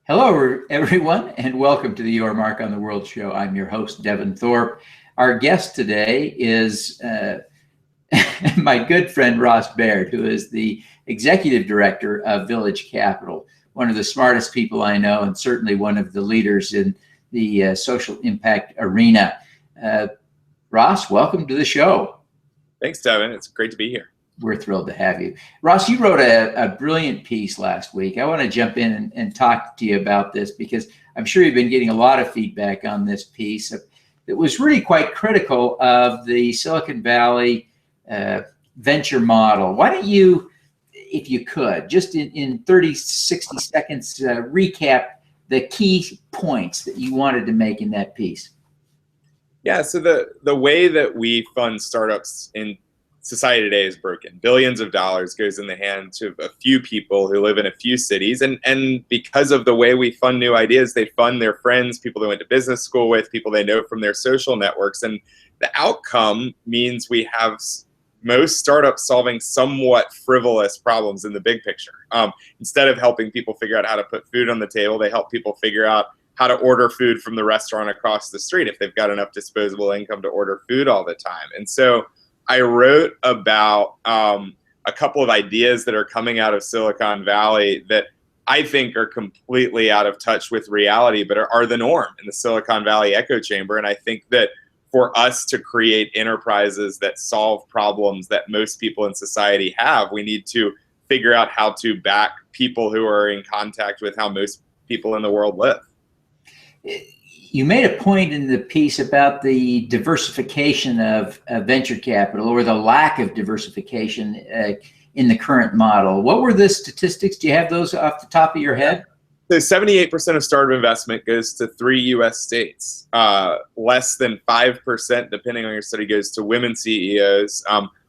Hello, everyone, and welcome to the Your Mark on the World show. I'm your host, Devin Thorpe. Our guest today is my good friend, Ross Baird, who is the executive director of Village Capital, one of the smartest people I know, and certainly one of the leaders in the social impact arena. Ross, welcome to the show. Thanks, Devin. It's great to be here. We're thrilled to have you. Ross, you wrote a brilliant piece last week. I want to jump in and talk to you about this because I'm sure you've been getting a lot of feedback on this piece. It was really quite critical of the Silicon Valley venture model. Why don't you, if you could, just in 30, 60 seconds, recap the key points that you wanted to make in that piece? Yeah, so the way that we fund startups in society today is broken. Billions of dollars goes in the hands of a few people who live in a few cities. And because of the way we fund new ideas, they fund their friends, people they went to business school with, people they know from their social networks. And the outcome means we have most startups solving somewhat frivolous problems in the big picture. Instead of helping people figure out how to put food on the table, they help people figure out how to order food from the restaurant across the street if they've got enough disposable income to order food all the time. And so I wrote about a couple of ideas that are coming out of Silicon Valley that I think are completely out of touch with reality, but are the norm in the Silicon Valley echo chamber. And I think that for us to create enterprises that solve problems that most people in society have, we need to figure out how to back people who are in contact with how most people in the world live. You made a point in the piece about the diversification of venture capital, or the lack of diversification in the current model. What were the statistics? Do you have those off the top of your head? So 78% of startup investment goes to 3 U.S. states. Less than 5%, depending on your study, goes to women CEOs.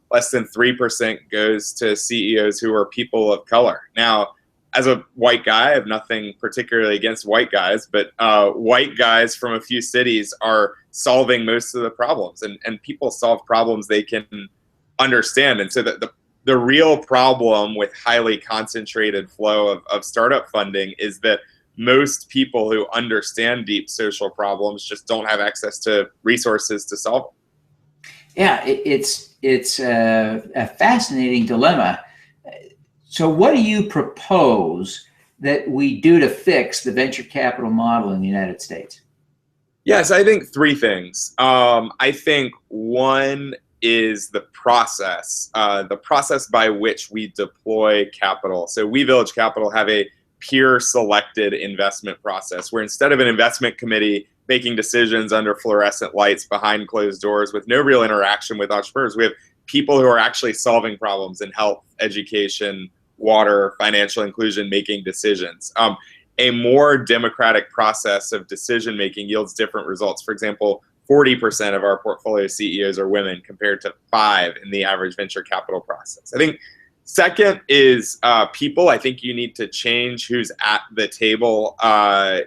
Less than 3% goes to CEOs who are people of color. Now, as a white guy, I have nothing particularly against white guys, but white guys from a few cities are solving most of the problems, and people solve problems they can understand. And so the real problem with highly concentrated flow of startup funding is that most people who understand deep social problems just don't have access to resources to solve them. Yeah, it's a fascinating dilemma. So what do you propose that we do to fix the venture capital model in the United States? Yes, I think three things. I think one is the process by which we deploy capital. So we, Village Capital, have a peer selected investment process where instead of an investment committee making decisions under fluorescent lights behind closed doors with no real interaction with entrepreneurs, we have people who are actually solving problems in health, education, water, financial inclusion, making decisions. A more democratic process of decision making yields different results. For example, 40% of our portfolio CEOs are women compared to 5% in the average venture capital process. I think second is people. I think you need to change who's at the table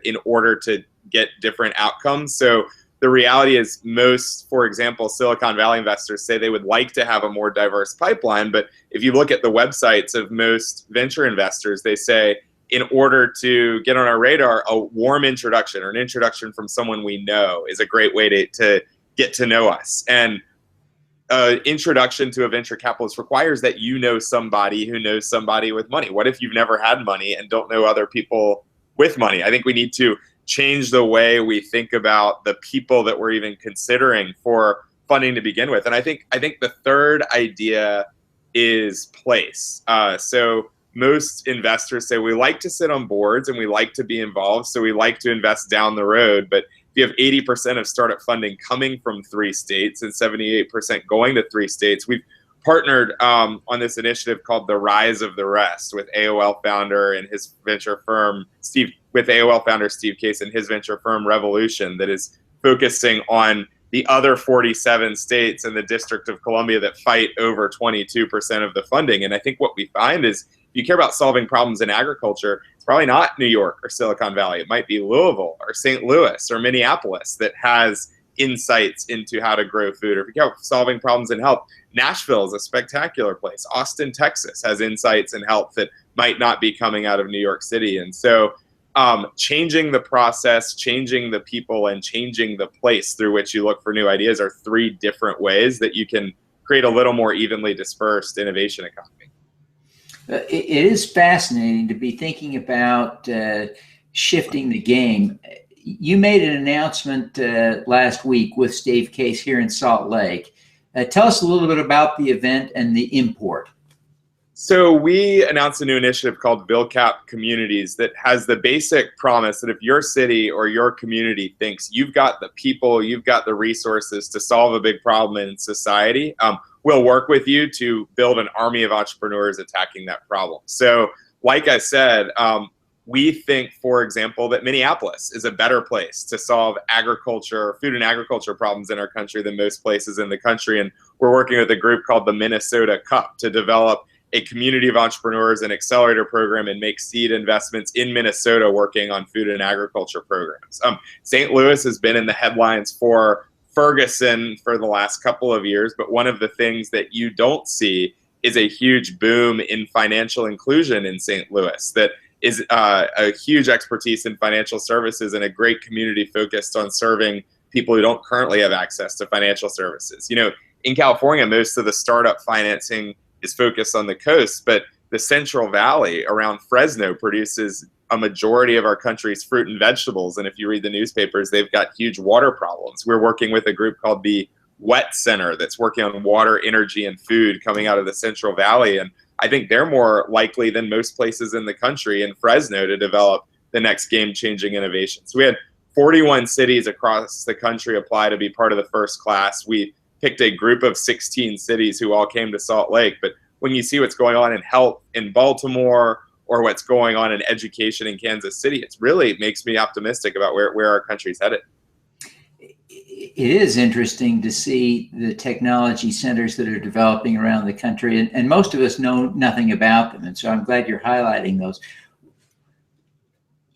in order to get different outcomes. So the reality is most, for example, Silicon Valley investors say they would like to have a more diverse pipeline. But if you look at the websites of most venture investors, they say, in order to get on our radar, a warm introduction or an introduction from someone we know is a great way to get to know us. And introduction to a venture capitalist requires that you know somebody who knows somebody with money. What if you've never had money and don't know other people with money? I think we need to change the way we think about the people that we're even considering for funding to begin with. And I think the third idea is place. So most investors say we like to sit on boards and we like to be involved, so we like to invest down the road. But if you have 80% of startup funding coming from 3 states and 78% going to 3 states, we've partnered on this initiative called The Rise of the Rest with AOL founder and his venture firm, Steve Case and his venture firm Revolution, that is focusing on the other 47 states and the District of Columbia that fight over 22% of the funding. And I think what we find is if you care about solving problems in agriculture, it's probably not New York or Silicon Valley. It might be Louisville or St. Louis or Minneapolis that has insights into how to grow food. Or if you care about solving problems in health, Nashville is a spectacular place. Austin, Texas has insights in health that might not be coming out of New York City. And so changing the process, changing the people, and changing the place through which you look for new ideas are three different ways that you can create a little more evenly dispersed innovation economy. It is fascinating to be thinking about shifting the game. You made an announcement last week with Steve Case here in Salt Lake. Tell us a little bit about the event and the import. So we announced a new initiative called VilCap Communities that has the basic promise that if your city or your community thinks you've got the people, you've got the resources to solve a big problem in society, we'll work with you to build an army of entrepreneurs attacking that problem. So like I said, we think, for example, that Minneapolis is a better place to solve agriculture, food and agriculture problems in our country than most places in the country. And we're working with a group called the Minnesota Cup to develop a community of entrepreneurs and accelerator program and make seed investments in Minnesota working on food and agriculture programs. St. Louis has been in the headlines for Ferguson for the last couple of years, but one of the things that you don't see is a huge boom in financial inclusion in St. Louis that is a huge expertise in financial services and a great community focused on serving people who don't currently have access to financial services. You know, in California, most of the startup financing is focused on the coast, but the Central Valley around Fresno produces a majority of our country's fruit and vegetables. And if you read the newspapers, they've got huge water problems. We're working with a group called the Wet Center that's working on water, energy, and food coming out of the Central Valley. And I think they're more likely than most places in the country in Fresno to develop the next game-changing innovation. So we had 41 cities across the country apply to be part of the first class. We picked a group of 16 cities who all came to Salt Lake. But when you see what's going on in health in Baltimore or what's going on in education in Kansas City, it really makes me optimistic about where our country's headed. It is interesting to see the technology centers that are developing around the country, and most of us know nothing about them. And so I'm glad you're highlighting those.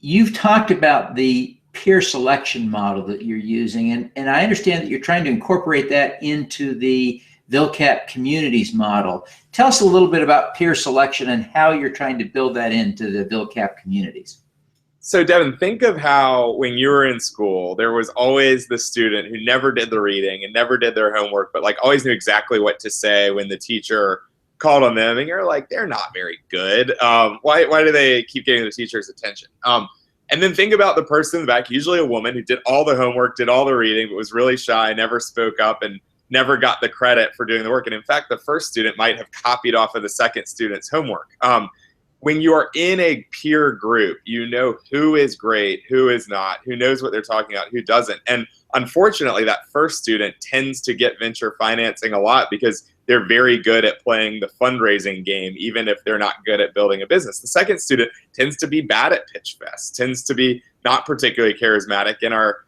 You've talked about the peer selection model that you're using, and I understand that you're trying to incorporate that into the VilCap Communities model. Tell us a little bit about peer selection and how you're trying to build that into the VilCap Communities. So Devin, think of how when you were in school, there was always the student who never did the reading and never did their homework, but like always knew exactly what to say when the teacher called on them, and you're like, they're not very good. Why do they keep getting the teacher's attention? And then think about the person in the back, usually a woman who did all the homework, did all the reading, but was really shy, never spoke up, and never got the credit for doing the work. And in fact, the first student might have copied off of the second student's homework. When you are in a peer group, you know who is great, who is not, who knows what they're talking about, who doesn't. And unfortunately, that first student tends to get venture financing a lot because they're very good at playing the fundraising game, even if they're not good at building a business. The second student tends to be bad at pitch fest, tends to be not particularly charismatic, and our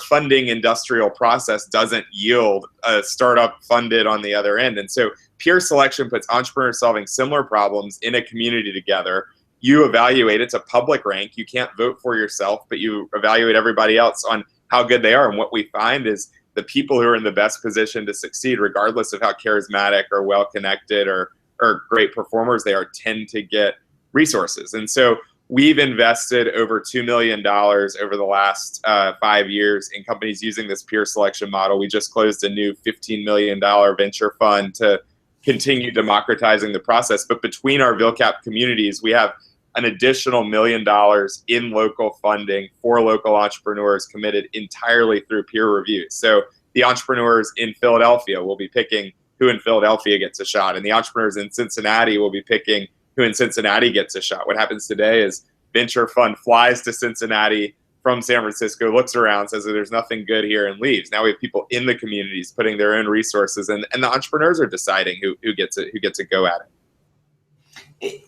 funding industrial process doesn't yield a startup funded on the other end. And so peer selection puts entrepreneurs solving similar problems in a community together. You evaluate, it's a public rank. You can't vote for yourself, but you evaluate everybody else on how good they are. And what we find is the people who are in the best position to succeed, regardless of how charismatic or well-connected or great performers they are, tend to get resources. And so we've invested over $2 million over the last 5 years in companies using this peer selection model. We just closed a new $15 million venture fund to continue democratizing the process. But between our VilCap communities, we have an additional $1 million in local funding for local entrepreneurs committed entirely through peer review. So the entrepreneurs in Philadelphia will be picking who in Philadelphia gets a shot, and the entrepreneurs in Cincinnati will be picking who in Cincinnati gets a shot. What happens today is venture fund flies to Cincinnati from San Francisco, looks around, says that there's nothing good here, and leaves. Now we have people in the communities putting their own resources, and the entrepreneurs are deciding who gets a go at it.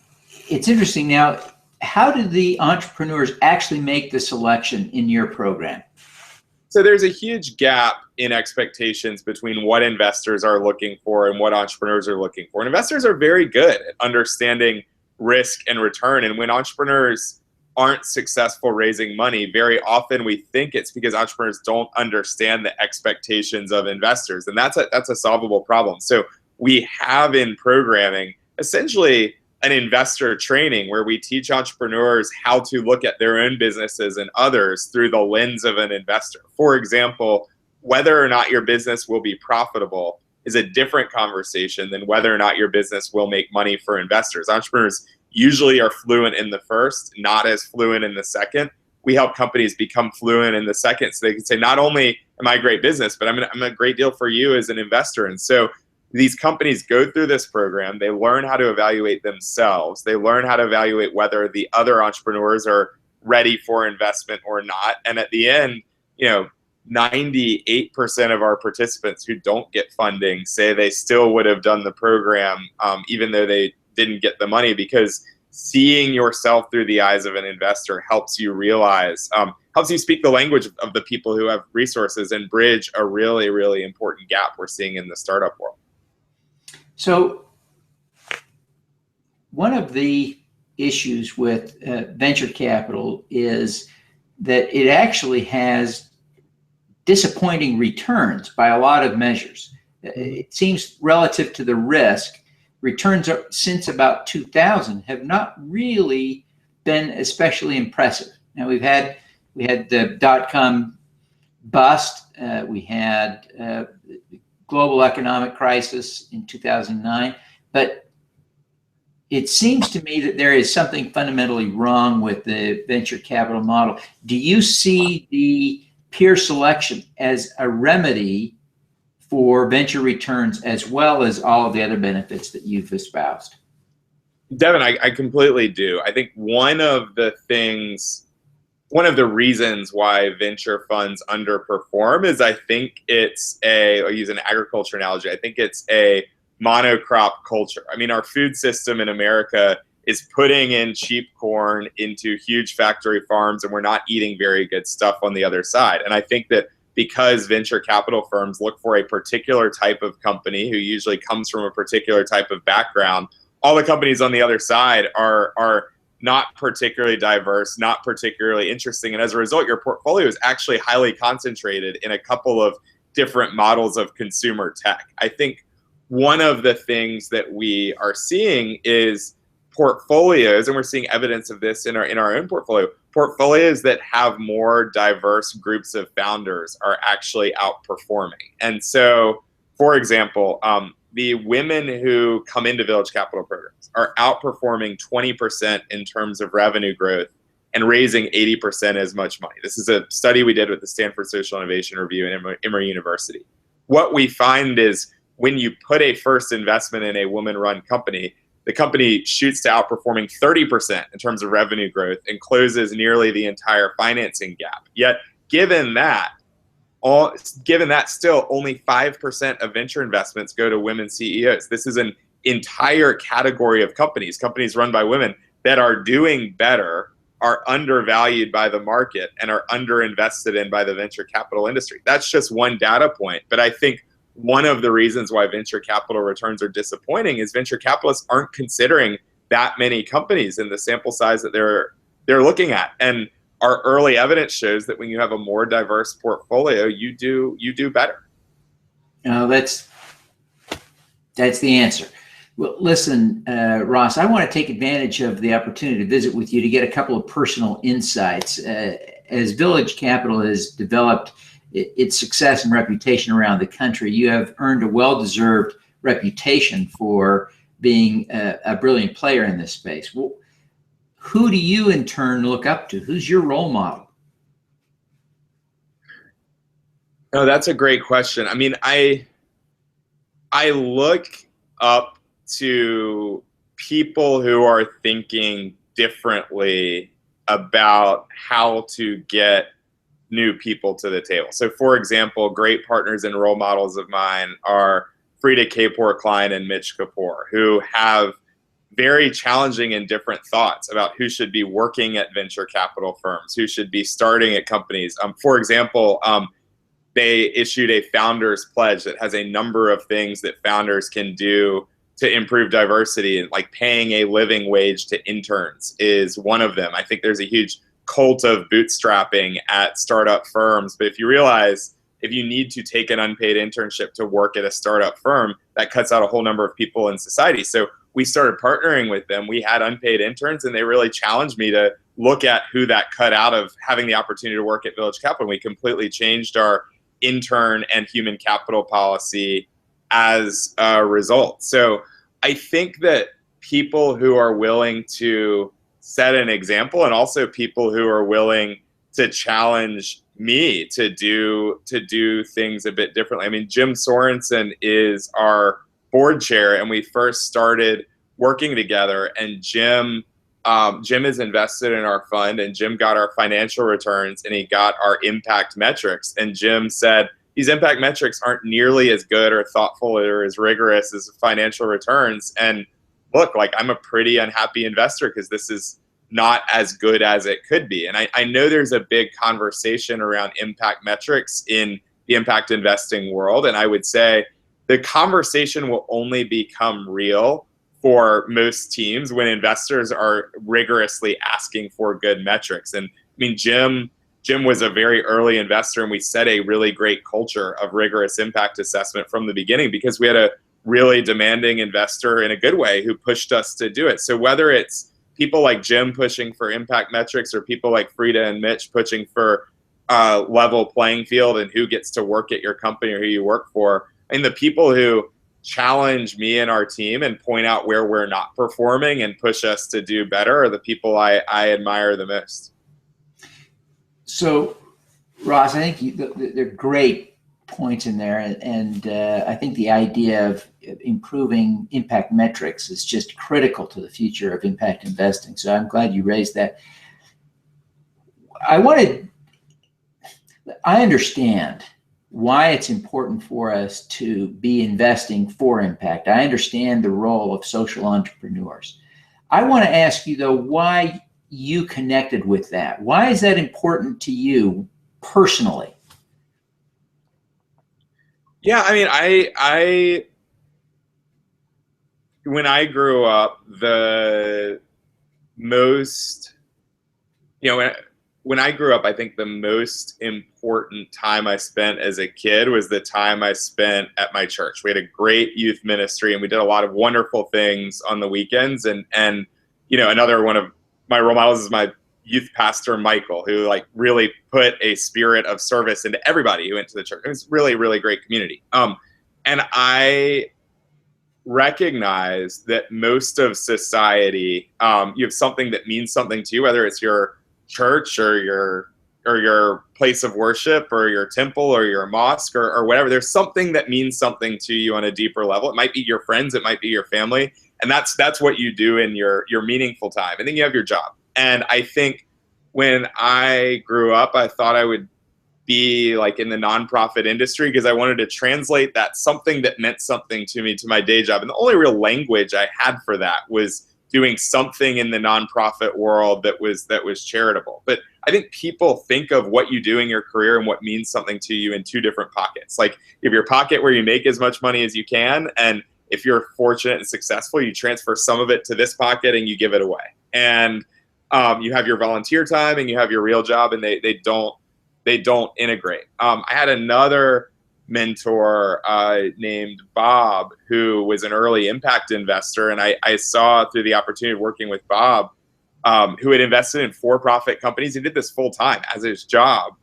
It's interesting. Now, how do the entrepreneurs actually make the selection in your program? So there's a huge gap in expectations between what investors are looking for and what entrepreneurs are looking for. And investors are very good at understanding risk and return. And when entrepreneurs aren't successful raising money, very often we think it's because entrepreneurs don't understand the expectations of investors. And that's a solvable problem. So we have in programming essentially an investor training where we teach entrepreneurs how to look at their own businesses and others through the lens of an investor. For example, whether or not your business will be profitable is a different conversation than whether or not your business will make money for investors. Entrepreneurs usually are fluent in the first, not as fluent in the second. We help companies become fluent in the second so they can say, not only am I a great business, but I'm a great deal for you as an investor. And so these companies go through this program. They learn how to evaluate themselves. They learn how to evaluate whether the other entrepreneurs are ready for investment or not. And at the end, 98% of our participants who don't get funding say they still would have done the program even though they didn't get the money, because seeing yourself through the eyes of an investor helps you realize, helps you speak the language of the people who have resources and bridge a really, really important gap we're seeing in the startup world. So one of the issues with venture capital is that it actually has disappointing returns by a lot of measures. It seems relative to the risk, returns since about 2000 have not really been especially impressive. Now we had the dot-com bust, we had global economic crisis in 2009, but it seems to me that there is something fundamentally wrong with the venture capital model. Do you see the peer selection as a remedy for venture returns as well as all of the other benefits that you've espoused? Devin, I completely do. I think one of the reasons why venture funds underperform is I think I'll use an agriculture analogy, I think it's a monocrop culture. I mean, our food system in America is putting in cheap corn into huge factory farms, and we're not eating very good stuff on the other side. And I think that because venture capital firms look for a particular type of company who usually comes from a particular type of background, all the companies on the other side are not particularly diverse, not particularly interesting. And as a result, your portfolio is actually highly concentrated in a couple of different models of consumer tech. I think one of the things that we are seeing is portfolios, and we're seeing evidence of this in our own portfolios that have more diverse groups of founders are actually outperforming. And so, for example, the women who come into Village Capital programs are outperforming 20% in terms of revenue growth and raising 80% as much money. This is a study we did with the Stanford Social Innovation Review and Emory University. What we find is when you put a first investment in a woman-run company, the company shoots to outperforming 30% in terms of revenue growth and closes nearly the entire financing gap. Yet, given that still only 5% of venture investments go to women CEOs. This is an entire category of companies run by women that are doing better, are undervalued by the market, and are underinvested in by the venture capital industry. That's just one data point, but I think one of the reasons why venture capital returns are disappointing is venture capitalists aren't considering that many companies in the sample size that they're looking at. And our early evidence shows that when you have a more diverse portfolio, you do better. That's the answer. Well, listen, Ross, I want to take advantage of the opportunity to visit with you to get a couple of personal insights. As Village Capital has developed its success and reputation around the country, you have earned a well-deserved reputation for being a brilliant player in this space. Well, who do you in turn look up to? Who's your role model? No, that's a great question. I mean, I look up to people who are thinking differently about how to get new people to the table. So for example, great partners and role models of mine are Frida Kapor-Klein and Mitch Kapor, who have very challenging and different thoughts about who should be working at venture capital firms, who should be starting at companies. For example, they issued a founders pledge that has a number of things that founders can do to improve diversity, and like paying a living wage to interns is one of them. I think there's a huge cult of bootstrapping at startup firms, but if you realize if you need to take an unpaid internship to work at a startup firm, that cuts out a whole number of people in society. So we started partnering with them, we had unpaid interns, and they really challenged me to look at who that cut out of having the opportunity to work at Village Capital. We completely changed our intern and human capital policy as a result. So I think that people who are willing to set an example, and also people who are willing to challenge me to do things a bit differently. I mean, Jim Sorensen is our board chair, and we first started working together, and Jim is invested in our fund, and Jim got our financial returns, and he got our impact metrics. And Jim said, these impact metrics aren't nearly as good or thoughtful or as rigorous as financial returns. And look, like, I'm a pretty unhappy investor because this is not as good as it could be. And I know there's a big conversation around impact metrics in the impact investing world. And I would say the conversation will only become real for most teams when investors are rigorously asking for good metrics. And I mean, Jim was a very early investor, and we set a really great culture of rigorous impact assessment from the beginning because we had a really demanding investor in a good way who pushed us to do it. So whether it's people like Jim pushing for impact metrics or people like Frida and Mitch pushing for level playing field and who gets to work at your company or who you work for, I mean, the people who challenge me and our team and point out where we're not performing and push us to do better are the people I admire the most. So, Ross, I think they're great points in there, and I think the idea of improving impact metrics is just critical to the future of impact investing. So I'm glad you raised that. I understand why it's important for us to be investing for impact. I understand the role of social entrepreneurs. I want to ask you, though, why you connected with that. Why is that important to you personally? Yeah, I mean, I when I grew up, the most, when I grew up, I think the most important time I spent as a kid was the time I spent at my church. We had a great youth ministry, and we did a lot of wonderful things on the weekends. And another one of my role models is my youth pastor, Michael, who like really put a spirit of service into everybody who went to the church. It was really, really great community. And I recognize that most of society, you have something that means something to you, whether it's your church or your place of worship or your temple or your mosque or whatever. There's something that means something to you on a deeper level. It might be your friends, it might be your family, and that's what you do in your meaningful time. And then you have your job. And I think when I grew up, I thought I would be like in the nonprofit industry because I wanted to translate that something that meant something to me to my day job. And the only real language I had for that was doing something in the nonprofit world that was charitable. But I think people think of what you do in your career and what means something to you in two different pockets. Like you have your pocket where you make as much money as you can, and if you're fortunate and successful, you transfer some of it to this pocket and you give it away. And you have your volunteer time and you have your real job, and they don't integrate. I had another mentor named Bob, who was an early impact investor, and I saw through the opportunity of working with Bob, who had invested in for-profit companies. He did this full time as his job,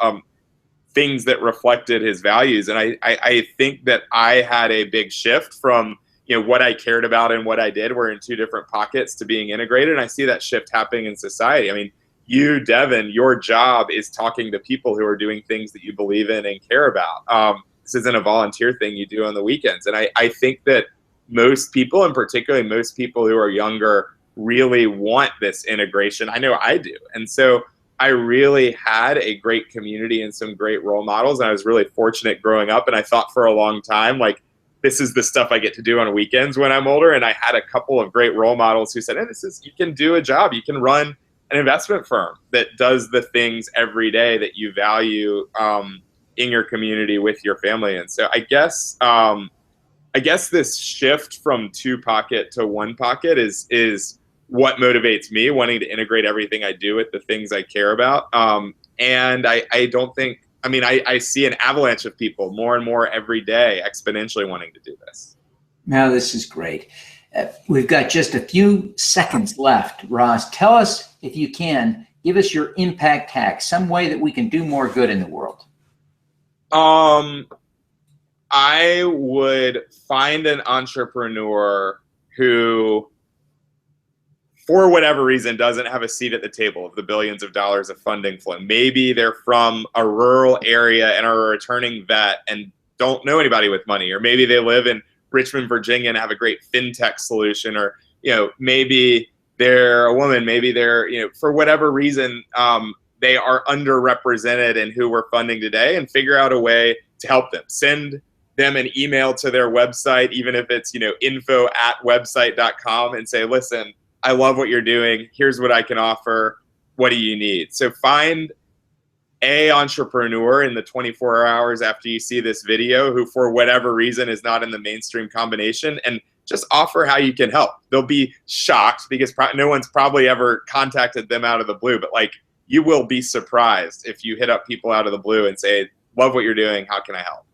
things that reflected his values. And I think that I had a big shift from what I cared about and what I did were in two different pockets to being integrated. And I see that shift happening in society. I mean, you, Devin, your job is talking to people who are doing things that you believe in and care about. This isn't a volunteer thing you do on the weekends. And I think that most people, and particularly most people who are younger, really want this integration. I know I do. And so I really had a great community and some great role models. And I was really fortunate growing up. And I thought for a long time, like, this is the stuff I get to do on weekends when I'm older. And I had a couple of great role models who said, hey, you can do a job. You can run an investment firm that does the things every day that you value in your community with your family. And so I guess this shift from two pocket to one pocket is what motivates me, wanting to integrate everything I do with the things I care about. And I see an avalanche of people more and more every day exponentially wanting to do this. Now, this is great. We've got just a few seconds left. Ross, tell us, if you can, give us your impact hack, some way that we can do more good in the world. I would find an entrepreneur who, for whatever reason, doesn't have a seat at the table of the billions of dollars of funding flow. Maybe they're from a rural area and are a returning vet and don't know anybody with money, or maybe they live in Richmond, Virginia, and have a great fintech solution, or maybe they're a woman, maybe they're for whatever reason they are underrepresented in who we're funding today, and figure out a way to help them. Send them an email to their website, even if it's info@website.com, and say, listen, I love what you're doing. Here's what I can offer. What do you need? So find a entrepreneur in the 24 hours after you see this video who, for whatever reason, is not in the mainstream combination, and just offer how you can help. They'll be shocked because no one's probably ever contacted them out of the blue, but you will be surprised if you hit up people out of the blue and say, love what you're doing. How can I help?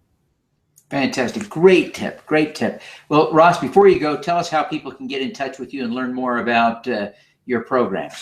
Fantastic. Great tip. Great tip. Well, Ross, before you go, tell us how people can get in touch with you and learn more about your programs.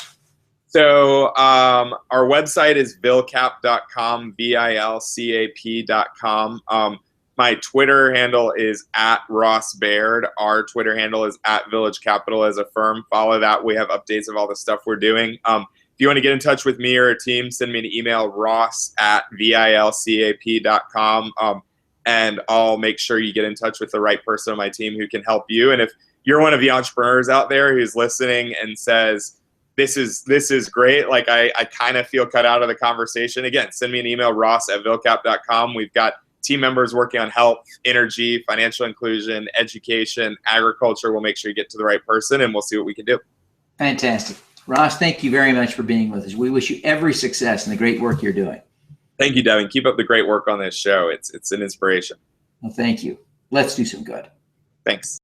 So our website is vilcap.com, VILCAP.com. My Twitter handle is @RossBaird. Our Twitter handle is @VillageCapital as a firm. Follow that. We have updates of all the stuff we're doing. If you want to get in touch with me or a team, send me an email, ross@vilcap.com. And I'll make sure you get in touch with the right person on my team who can help you. And if you're one of the entrepreneurs out there who's listening and says, this is great, I kind of feel cut out of the conversation, again, send me an email, ross@vilcap.com. We've got team members working on health, energy, financial inclusion, education, agriculture. We'll make sure you get to the right person, and we'll see what we can do. Fantastic. Ross, thank you very much for being with us. We wish you every success in the great work you're doing. Thank you, Devin. Keep up the great work on this show. It's an inspiration. Well, thank you. Let's do some good. Thanks.